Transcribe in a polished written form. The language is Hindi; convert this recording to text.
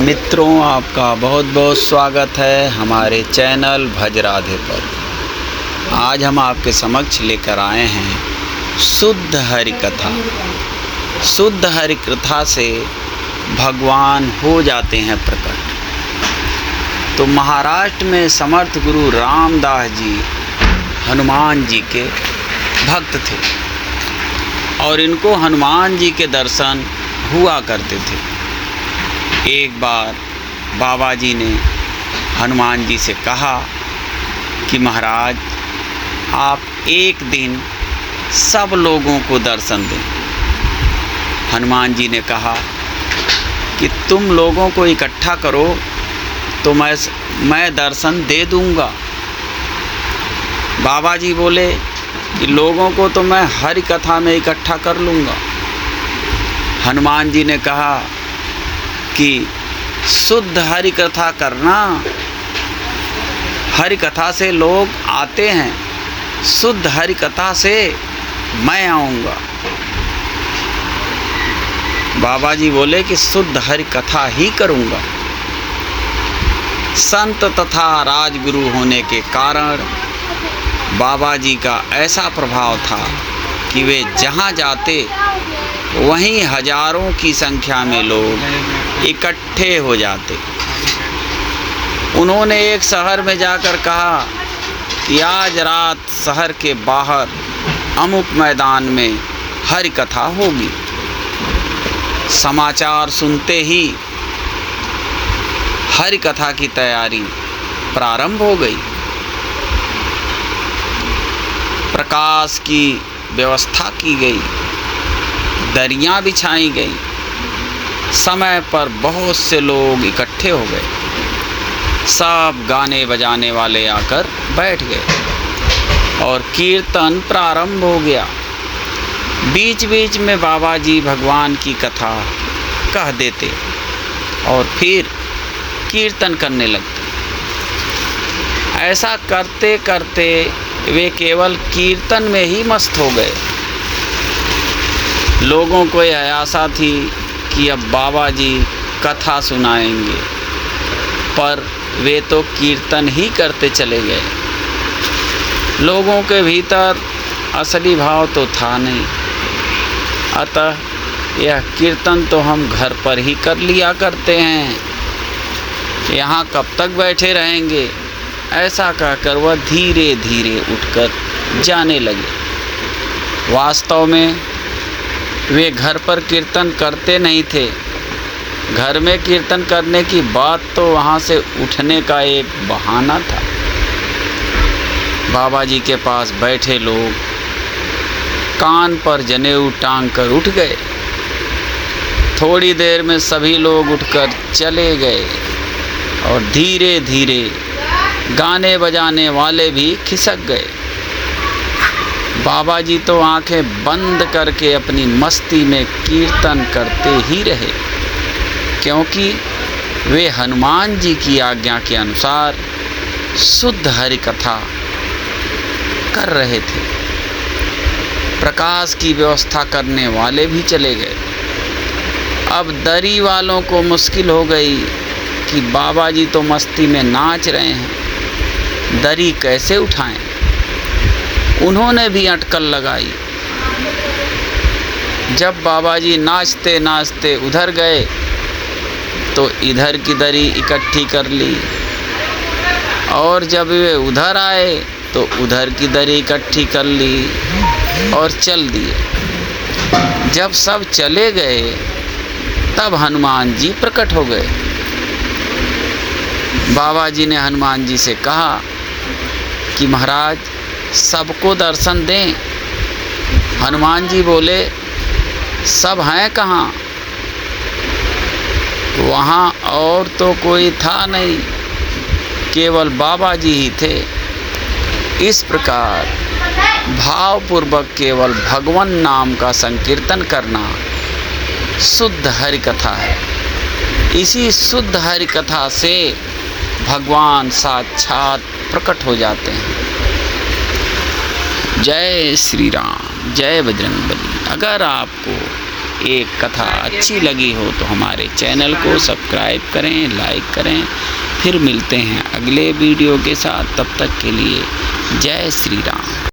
मित्रों, आपका बहुत बहुत स्वागत है हमारे चैनल भज राधे पर। आज हम आपके समक्ष लेकर आए हैं शुद्ध हरि कथा। शुद्ध हरि कथा से भगवान हो जाते हैं प्रकट। तो महाराष्ट्र में समर्थ गुरु रामदास जी हनुमान जी के भक्त थे और इनको हनुमान जी के दर्शन हुआ करते थे। एक बार बाबा जी ने हनुमान जी से कहा कि महाराज, आप एक दिन सब लोगों को दर्शन दें। हनुमान जी ने कहा कि तुम लोगों को इकट्ठा करो तो मैं दर्शन दे दूंगा। बाबा जी बोले कि लोगों को तो मैं हरि कथा में इकट्ठा कर लूँगा। हनुमान जी ने कहा कि शुद्ध हरि कथा करना, हरि कथा से लोग आते हैं, शुद्ध हरि कथा से मैं आऊँगा। बाबा जी बोले कि शुद्ध हरि कथा ही करूँगा। संत तथा राजगुरु होने के कारण बाबा जी का ऐसा प्रभाव था कि वे जहाँ जाते वहीं हजारों की संख्या में लोग इकट्ठे हो जाते। उन्होंने एक शहर में जाकर कहा कि आज रात शहर के बाहर अमुक मैदान में हरि कथा होगी। समाचार सुनते ही हरि कथा की तैयारी प्रारंभ हो गई। प्रकाश की व्यवस्था की गई, दरियाँ बिछाई गई। समय पर बहुत से लोग इकट्ठे हो गए। सब गाने बजाने वाले आकर बैठ गए और कीर्तन प्रारंभ हो गया। बीच बीच में बाबा जी भगवान की कथा कह देते और फिर कीर्तन करने लगते। ऐसा करते करते वे केवल कीर्तन में ही मस्त हो गए। लोगों को यह आशा थी कि अब बाबा जी कथा सुनाएंगे, पर वे तो कीर्तन ही करते चले गए। लोगों के भीतर असली भाव तो था नहीं। अतः यह कीर्तन तो हम घर पर ही कर लिया करते हैं, यहाँ कब तक बैठे रहेंगे, ऐसा कहकर वह धीरे धीरे उठकर जाने लगे। वास्तव में वे घर पर कीर्तन करते नहीं थे। घर में कीर्तन करने की बात तो वहाँ से उठने का एक बहाना था। बाबा जी के पास बैठे लोग कान पर जनेऊ टांग कर उठ गए। थोड़ी देर में सभी लोग उठकर चले गए और धीरे धीरे गाने बजाने वाले भी खिसक गए। बाबा जी तो आंखें बंद करके अपनी मस्ती में कीर्तन करते ही रहे, क्योंकि वे हनुमान जी की आज्ञा के अनुसार शुद्ध हरि कथा कर रहे थे। प्रकाश की व्यवस्था करने वाले भी चले गए। अब दरी वालों को मुश्किल हो गई कि बाबा जी तो मस्ती में नाच रहे हैं, दरी कैसे उठाएं। उन्होंने भी अटकल लगाई। जब बाबा जी नाचते नाचते उधर गए तो इधर की दरी इकट्ठी कर ली, और जब वे उधर आए तो उधर की दरी इकट्ठी कर ली और चल दिए। जब सब चले गए तब हनुमान जी प्रकट हो गए। बाबा जी ने हनुमान जी से कहा कि महाराज, सबको दर्शन दें। हनुमान जी बोले, सब हैं कहाँ? वहाँ और तो कोई था नहीं, केवल बाबा जी ही थे। इस प्रकार भावपूर्वक केवल भगवान नाम का संकीर्तन करना शुद्ध हरि कथा है। इसी शुद्ध हरि कथा से भगवान साक्षात प्रकट हो जाते हैं। जय श्री राम, जय बजरंगबली। अगर आपको एक कथा अच्छी लगी हो तो हमारे चैनल को सब्सक्राइब करें, लाइक करें। फिर मिलते हैं अगले वीडियो के साथ, तब तक के लिए जय श्री राम।